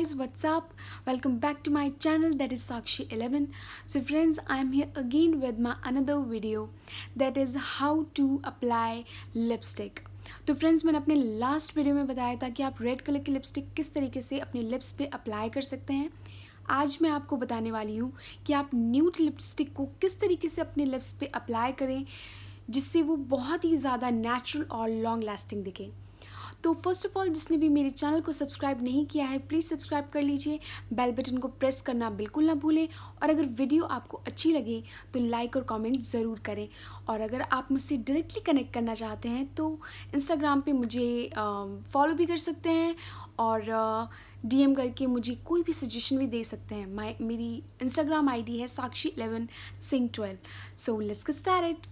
guys, what's up? Welcome back to my channel, that is Sakshi11. So friends, I am here again with my another video, that is how to apply lipstick. तो friends, मैंने अपने last video में बताया था कि आप red colour की lipstick किस तरीके से अपने लिप्स पे अप्लाई कर सकते हैं। आज मैं आपको बताने वाली हूँ कि आप न्यूड लिपस्टिक को किस तरीके से अपने लिप्स पे अप्लाई करें जिससे वो बहुत ही ज़्यादा नेचुरल और लॉन्ग लास्टिंग दिखे। तो फर्स्ट ऑफ ऑल, जिसने भी मेरे चैनल को सब्सक्राइब नहीं किया है प्लीज़ सब्सक्राइब कर लीजिए, बेल बटन को प्रेस करना बिल्कुल ना भूलें, और अगर वीडियो आपको अच्छी लगे तो लाइक और कमेंट ज़रूर करें। और अगर आप मुझसे डायरेक्टली कनेक्ट करना चाहते हैं तो इंस्टाग्राम पे मुझे फॉलो भी कर सकते हैं और डीएम करके मुझे कोई भी सजेशन भी दे सकते हैं। मेरी इंस्टाग्राम आईडी है sakshi11sing12। So let's get started.